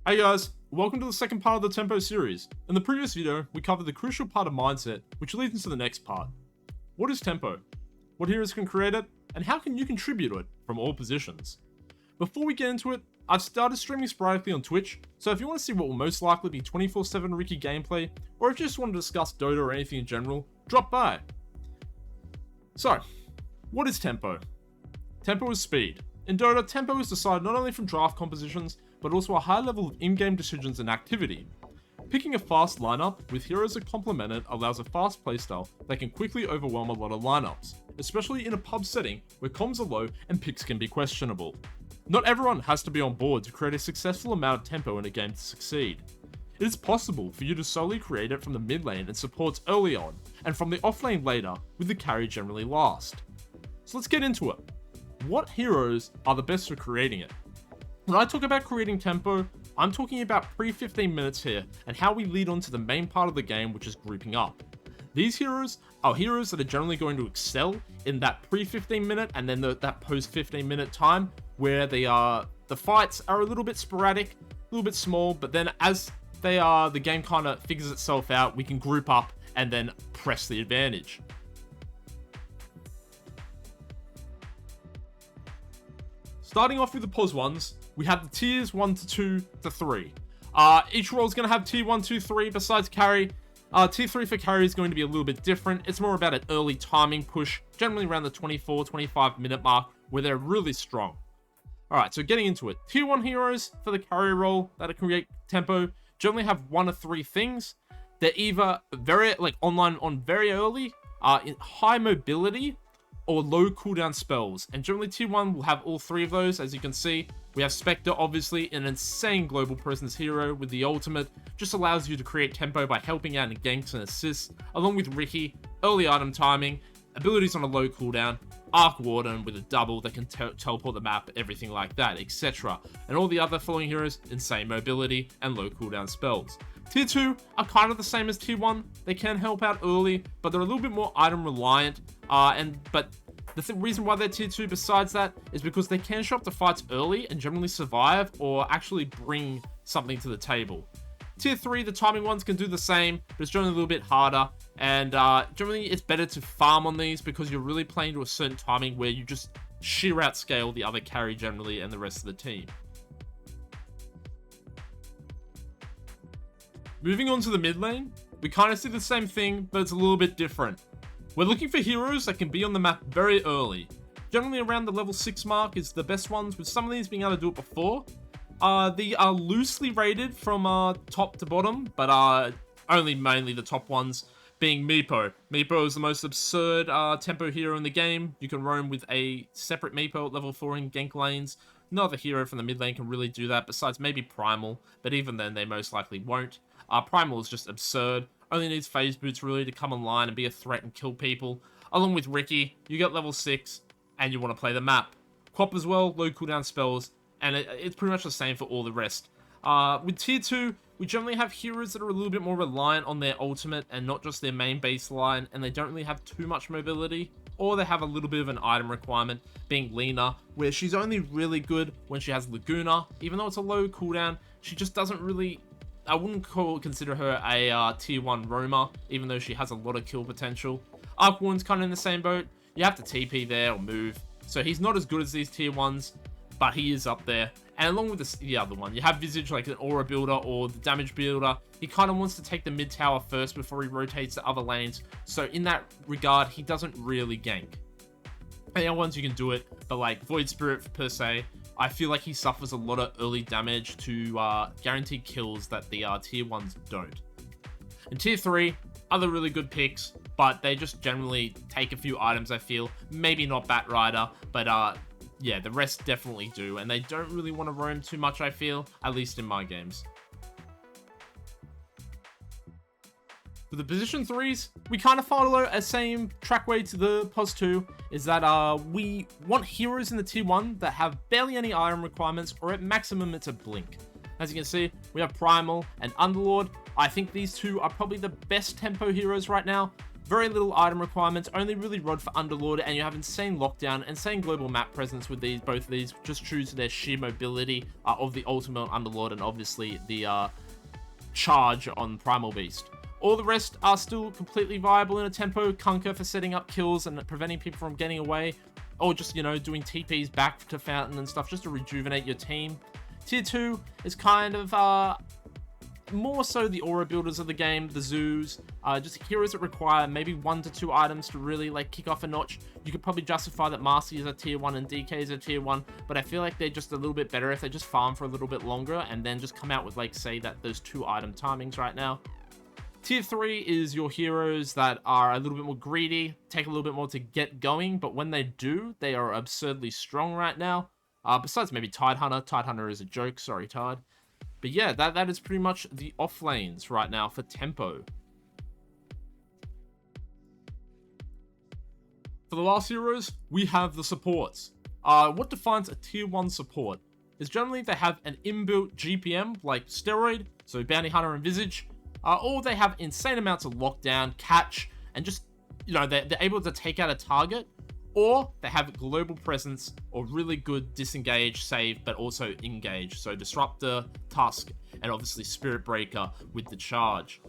Hey guys, welcome to the second part of the Tempo series. In the previous video, we covered the crucial part of mindset, which leads into the next part. What is Tempo? What heroes can create it? And how can you contribute to it from all positions? Before we get into it, I've started streaming sporadically on Twitch, so if you want to see what will most likely be 24/7 Ricky gameplay, or if you just want to discuss Dota or anything in general, drop by. So, what is Tempo? Tempo is speed. In Dota, Tempo is decided not only from draft compositions, but also a high level of in-game decisions and activity. Picking a fast lineup with heroes that complement it allows a fast playstyle that can quickly overwhelm a lot of lineups, especially in a pub setting where comms are low and picks can be questionable. Not everyone has to be on board to create a successful amount of tempo in a game to succeed. It is possible for you to solely create it from the mid lane and supports early on, and from the off lane later, with the carry generally last. So let's get into it. What heroes are the best for creating it? When I talk about creating tempo, I'm talking about pre-15 minutes here and how we lead on to the main part of the game, which is grouping up. These heroes are heroes that are generally going to excel in that pre-15 minute and then that post-15 minute time where the fights are a little bit sporadic, a little bit small, but then as the game kind of figures itself out, we can group up and then press the advantage. Starting off with the pos ones, we have the tiers 1 to 2 to 3. Each role is going to have tier 1, 2, 3 besides carry. Tier 3 for carry is going to be a little bit different. It's more about an early timing push, generally around the 24-25 minute mark, where they're really strong. Alright, so getting into it. Tier 1 heroes for the carry role that create tempo generally have one of three things. They're either very online on very early, in high mobility, or low cooldown spells, and generally tier 1 will have all three of those. As you can see, we have Spectre, obviously an insane global presence hero with the ultimate, just allows you to create tempo by helping out in ganks and assists, along with Ricky, early item timing, abilities on a low cooldown, Arc Warden with a double that can teleport the map, everything like that, etc. And all the other following heroes, insane mobility and low cooldown spells. Tier 2 are kind of the same as Tier 1. They can help out early, but they're a little bit more item reliant. But the reason why they're Tier 2 besides that is because they can show up to fights early and generally survive or actually bring something to the table. Tier 3, the timing ones can do the same, but it's generally a little bit harder. And generally it's better to farm on these because you're really playing to a certain timing where you just sheer outscale the other carry generally and the rest of the team. Moving on to the mid lane, we kind of see the same thing, but it's a little bit different. We're looking for heroes that can be on the map very early. Generally around the level 6 mark is the best ones, with some of these being able to do it before. They are loosely rated from top to bottom, but only mainly the top ones being Meepo. Meepo is the most absurd tempo hero in the game. You can roam with a separate Meepo at level 4 in gank lanes. No other hero from the mid lane can really do that, besides maybe Primal, but even then they most likely won't. Primal is just absurd. Only needs phase boots really to come online and be a threat and kill people. Along with Ricky, you get level 6 and you want to play the map. Quap as well, low cooldown spells, and it's pretty much the same for all the rest. With tier 2, we generally have heroes that are a little bit more reliant on their ultimate and not just their main baseline, and they don't really have too much mobility, or they have a little bit of an item requirement, being Lena, where she's only really good when she has Laguna. Even though it's a low cooldown, she just doesn't really... I wouldn't consider her a tier 1 roamer, even though she has a lot of kill potential. Arc Warden's kind of in the same boat. You have to TP there or move, so he's not as good as these tier 1s, but he is up there. And along with the other one, you have Visage, like an aura builder or the damage builder. He kind of wants to take the mid tower first before he rotates to other lanes, so in that regard, he doesn't really gank. And the other ones you can do it, but like Void Spirit per se, I feel like he suffers a lot of early damage to guaranteed kills that the tier 1s don't. In tier 3, other really good picks, but they just generally take a few items, I feel. Maybe not Bat Rider, but yeah, the rest definitely do, and they don't really want to roam too much, I feel, at least in my games. For the position 3s, we kind of follow a same trackway to the pos 2, is that we want heroes in the tier 1 that have barely any item requirements, or at maximum it's a blink. As you can see, we have Primal and Underlord. I think these two are probably the best tempo heroes right now. Very little item requirements, only really rod for Underlord, and you have insane lockdown, insane global map presence with both of these, just true to their sheer mobility of the ultimate Underlord, and obviously the charge on Primal Beast. All the rest are still completely viable in a tempo. Kunkka for setting up kills and preventing people from getting away, or just, you know, doing TPs back to Fountain and stuff just to rejuvenate your team. Tier 2 is kind of more so the aura builders of the game, the zoos, just heroes that require maybe 1 to 2 items to really like kick off a notch. You could probably justify that Marcy is a tier 1 and DK is a tier 1, but I feel like they're just a little bit better if they just farm for a little bit longer and then just come out with, like, say that those 2 item timings right now. Tier 3 is your heroes that are a little bit more greedy, take a little bit more to get going, but when they do, they are absurdly strong right now. Besides maybe Tidehunter. Tidehunter is a joke, sorry Tide. But yeah, that is pretty much the off lanes right now for tempo. For the last heroes, we have the supports. What defines a tier 1 support is generally they have an inbuilt GPM like Steroid, so Bounty Hunter and Visage, or they have insane amounts of lockdown, catch, and just, you know, they're able to take out a target, or they have global presence or really good disengage, save, but also engage. So Disruptor, Tusk, and obviously Spirit Breaker with the charge.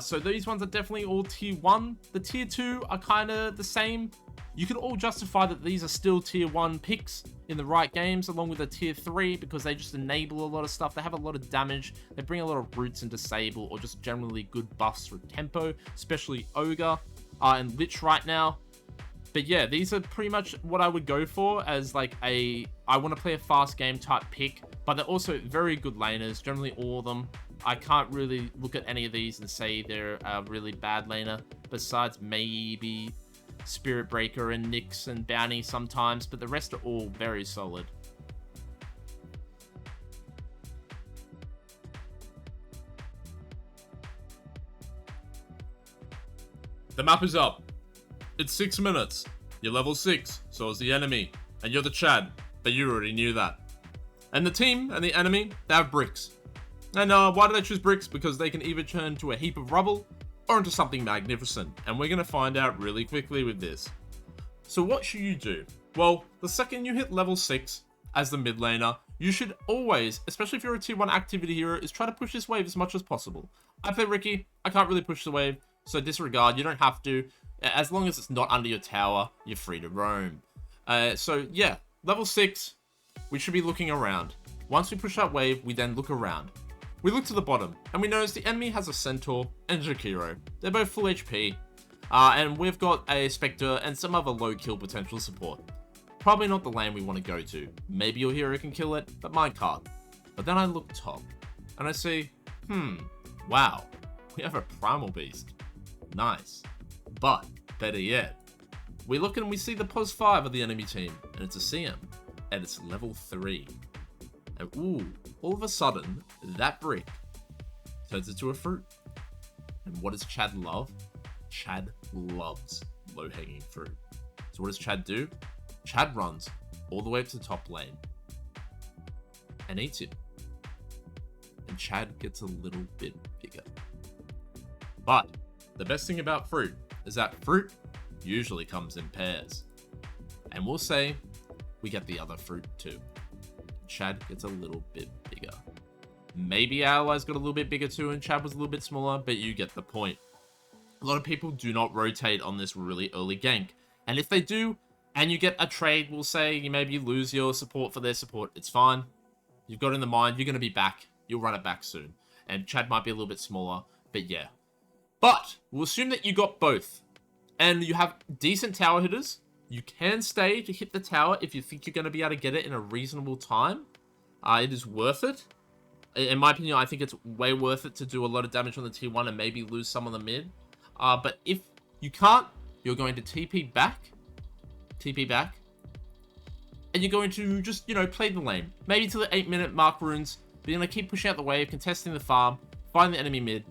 So these ones are definitely all tier 1. The tier 2 are kind of the same. You can all justify that these are still tier 1 picks in the right games, along with a tier 3, because they just enable a lot of stuff. They have a lot of damage. They bring a lot of roots and disable, or just generally good buffs for tempo, especially Ogre and Lich right now. But yeah, these are pretty much what I would go for as like I want to play a fast game type pick, but they're also very good laners, generally all of them. I can't really look at any of these and say they're a really bad laner, besides maybe Spirit Breaker and Nyx and Bounty sometimes, but the rest are all very solid. The map is up. It's 6 minutes. You're level 6, so is the enemy. And you're the Chad, but you already knew that. And the team and the enemy, they have bricks. And why do they choose bricks? Because they can either turn to a heap of rubble or into something magnificent. And we're going to find out really quickly with this. So what should you do? Well, the second you hit level 6 as the mid laner, you should always, especially if you're a tier 1 activity hero, is try to push this wave as much as possible. I play Ricky. I can't really push the wave, so disregard. You don't have to. As long as it's not under your tower, you're free to roam. So yeah, level 6, we should be looking around. Once we push that wave, we then look around. We look to the bottom, and we notice the enemy has a Centaur and a Jakiro. They're both full HP, and we've got a Spectre and some other low kill potential support. Probably not the lane we want to go to. Maybe your hero can kill it, but mine can't. But then I look top, and I see, wow, we have a Primal Beast. Nice. But, better yet, we look and we see the pos 5 of the enemy team, and it's a CM, and it's level 3. And ooh, all of a sudden, that brick turns into a fruit. And what does Chad love? Chad loves low-hanging fruit. So what does Chad do? Chad runs all the way up to the top lane and eats it. And Chad gets a little bit bigger. But the best thing about fruit is that fruit usually comes in pairs. And we'll say we get the other fruit too. Chad gets a little bit bigger. Maybe our allies got a little bit bigger too and Chad was a little bit smaller, but you get the point. A lot of people do not rotate on this really early gank. And if they do, and you get a trade, we'll say you maybe lose your support for their support, it's fine. You've got in the mind, you're going to be back. You'll run it back soon. And Chad might be a little bit smaller, but yeah. But we'll assume that you got both, and you have decent tower hitters. You can stay to hit the tower if you think you're going to be able to get it in a reasonable time. It is worth it. In my opinion, I think it's way worth it to do a lot of damage on the tier 1 and maybe lose some on the mid. But if you can't, you're going to TP back, and you're going to just, you know, play the lane. Maybe to the 8-minute mark runes, but you're going to keep pushing out the wave, contesting the farm, find the enemy mid.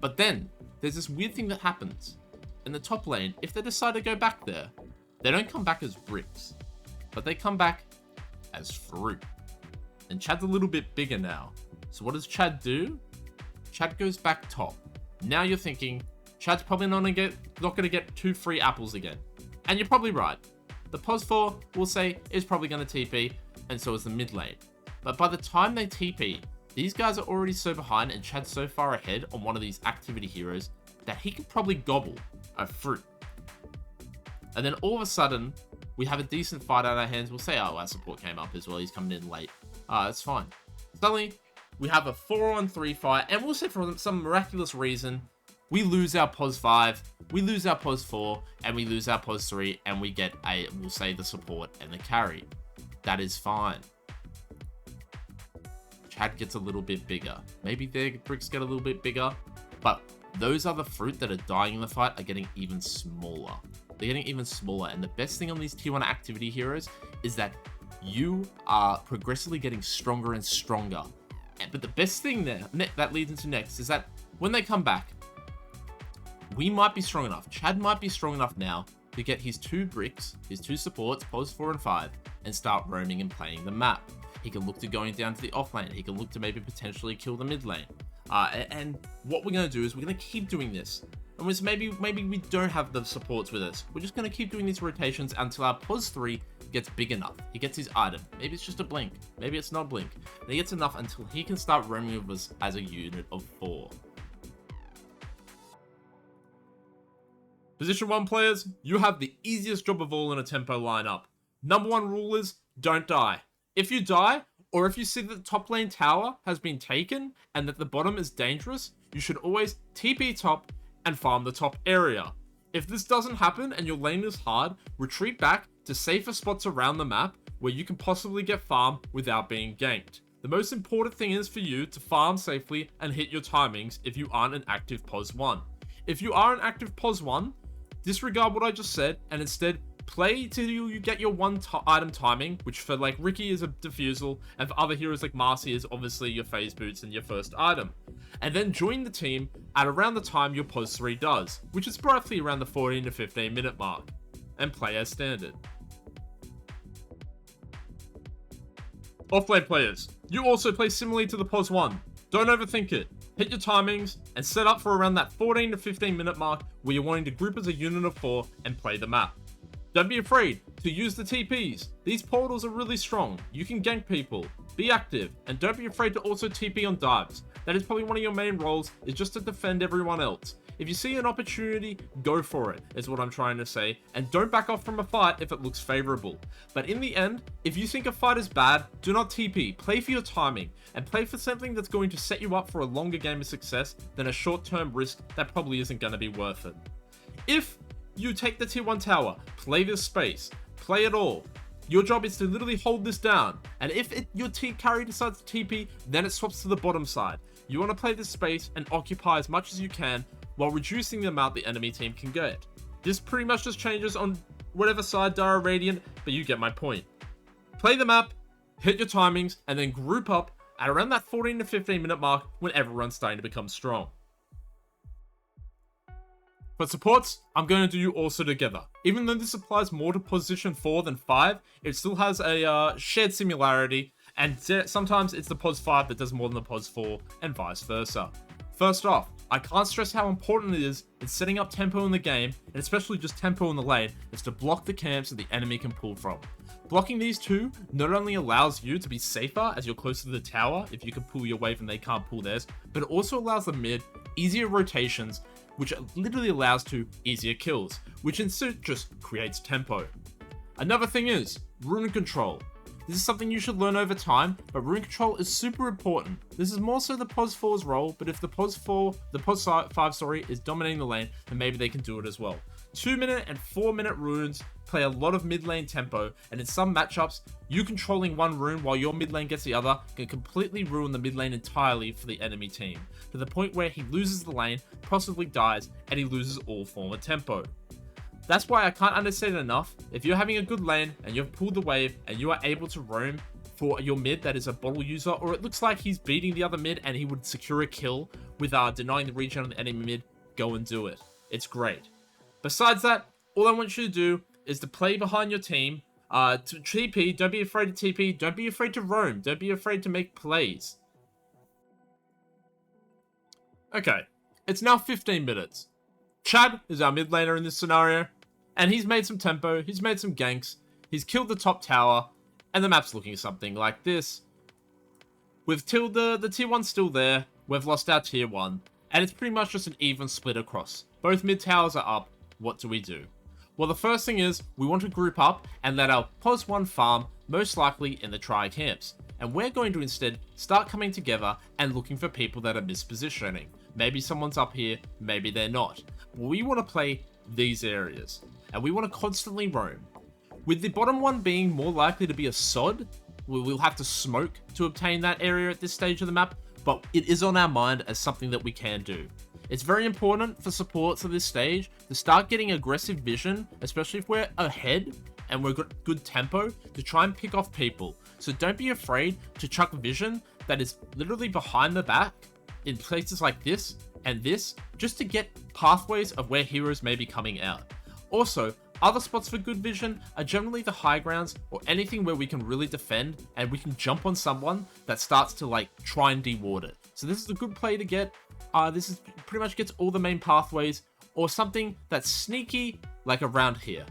But then, there's this weird thing that happens. In the top lane, if they decide to go back there, they don't come back as bricks, but they come back as fruit. And Chad's a little bit bigger now. So what does Chad do? Chad goes back top. Now you're thinking, Chad's probably not gonna get 2 free apples again. And you're probably right. The pos 4, we'll say, is probably gonna TP, and so is the mid lane. But by the time they TP, these guys are already so behind and Chad's so far ahead on one of these activity heroes that he could probably gobble a fruit. And then all of a sudden, we have a decent fight out of our hands. We'll say, oh, our support came up as well. He's coming in late. It's fine. Suddenly, we have a 4-on-3 fight, and we'll say for some miraculous reason, we lose our pos 5, we lose our pos 4, and we lose our pos 3, and we get we'll say the support and the carry. That is fine. Chad gets a little bit bigger. Maybe their bricks get a little bit bigger, but those other fruit that are dying in the fight are getting even smaller. They're getting even smaller, and the best thing on these tier 1 activity heroes is that you are progressively getting stronger and stronger. But the best thing there, that leads into next, is that when they come back, we might be strong enough, Chad might be strong enough now to get his 2 bricks, his 2 supports, pos 4 and 5, and start roaming and playing the map. He can look to going down to the off lane. He can look to maybe potentially kill the mid lane. And what we're going to do is we're going to keep doing this. And maybe we don't have the supports with us. We're just going to keep doing these rotations until our pos 3 gets big enough. He gets his item. Maybe it's just a blink. Maybe it's not blink. And he gets enough until he can start roaming with us as a unit of 4. Position 1 players, you have the easiest job of all in a tempo lineup. Number 1 rule is, don't die. If you die, or if you see that the top lane tower has been taken and that the bottom is dangerous, you should always TP top and farm the top area. If this doesn't happen and your lane is hard, retreat back to safer spots around the map where you can possibly get farm without being ganked. The most important thing is for you to farm safely and hit your timings if you aren't an active pos 1. If you are an active pos 1, disregard what I just said and instead play till you get your 1 item timing, which for like Ricky is a defusal, and for other heroes like Marcy is obviously your phase boots and your first item. And then join the team at around the time your pos 3 does, which is roughly around the 14 to 15 minute mark, and play as standard. Offlane players, you also play similarly to the pos 1. Don't overthink it. Hit your timings and set up for around that 14 to 15 minute mark where you're wanting to group as a unit of 4 and play the map. Don't be afraid to use the TPs. These portals are really strong. You can gank people, be active, and don't be afraid to also TP on dives. That is probably one of your main roles, is just to defend everyone else. If you see an opportunity, go for it, is what I'm trying to say, and don't back off from a fight if it looks favorable. But in the end, if you think a fight is bad, do not TP, play for your timing, and play for something that's going to set you up for a longer game of success than a short-term risk that probably isn't going to be worth it. If you take the tier 1 tower, play this space, play it all. Your job is to literally hold this down, and if your team carry decides to TP, then it swaps to the bottom side. You want to play this space and occupy as much as you can while reducing the amount the enemy team can get. This pretty much just changes on whatever side Dara Radiant, but you get my point. Play the map, hit your timings, and then group up at around that 14 to 15 minute mark when everyone's starting to become strong. For supports, I'm going to do you also together. Even though this applies more to position 4 than 5, it still has a shared similarity, and sometimes it's the pos 5 that does more than the pos 4, and vice versa. First off, I can't stress how important it is in setting up tempo in the game, and especially just tempo in the lane, is to block the camps that the enemy can pull from. Blocking these two not only allows you to be safer as you're closer to the tower if you can pull your wave and they can't pull theirs, but it also allows the mid easier rotations, which literally allows to easier kills, which in suit just creates tempo. Another thing is rune control. This is something you should learn over time, but rune control is super important. This is more so the pos 4's role, but if the pos 5 is dominating the lane, then maybe they can do it as well. 2-minute and 4-minute runes play a lot of mid lane tempo, and in some matchups, you controlling one rune while your mid lane gets the other can completely ruin the mid lane entirely for the enemy team, to the point where he loses the lane, possibly dies, and he loses all form of tempo. That's why I can't understand it enough. If you're having a good lane and you've pulled the wave and you are able to roam for your mid that is a bottle user, or it looks like he's beating the other mid and he would secure a kill with denying the regen on the enemy mid, go and do it. It's great. Besides that, all I want you to do is to play behind your team, to TP, don't be afraid to TP, don't be afraid to roam, don't be afraid to make plays. Okay, it's now 15 minutes. Chad is our mid laner in this scenario, and he's made some tempo, he's made some ganks, he's killed the top tower, and the map's looking something like this. With Tilda, the tier 1's still there, we've lost our tier 1, and it's pretty much just an even split across. Both mid towers are up, what do we do? Well, the first thing is, we want to group up and let our pos 1 farm, most likely in the tri camps. And we're going to instead start coming together and looking for people that are mispositioning. Maybe someone's up here, maybe they're not. We want to play these areas, and we want to constantly roam. With the bottom one being more likely to be a sod, we'll have to smoke to obtain that area at this stage of the map, but it is on our mind as something that we can do. It's very important for supports at this stage to start getting aggressive vision, especially if we're ahead and we've got good tempo, to try and pick off people. So don't be afraid to chuck vision that is literally behind the back in places like this and this, just to get pathways of where heroes may be coming out. Also, other spots for good vision are generally the high grounds or anything where we can really defend and we can jump on someone that starts to like try and deward it. So this is a good play to get. This is pretty much gets all the main pathways, or something that's sneaky like around here.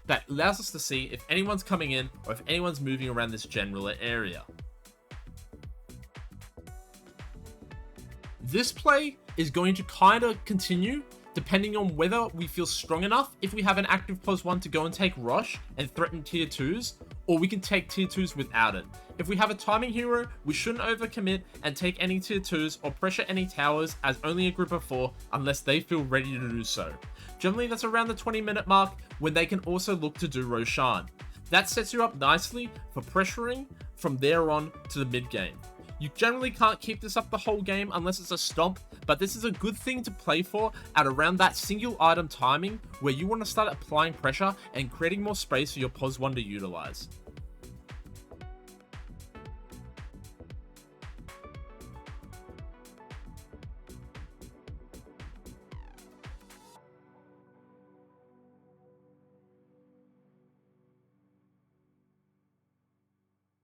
That allows us to see if anyone's coming in or if anyone's moving around this general area. This play is going to kind of continue depending on whether we feel strong enough if we have an active pos 1 to go and take rush and threaten tier 2s, or we can take tier 2s without it. If we have a timing hero, we shouldn't overcommit and take any tier 2s or pressure any towers as only a group of 4 unless they feel ready to do so. Generally that's around the 20-minute mark when they can also look to do Roshan. That sets you up nicely for pressuring from there on to the mid game. You generally can't keep this up the whole game unless it's a stomp, but this is a good thing to play for at around that single item timing where you want to start applying pressure and creating more space for your pos 1 to utilize.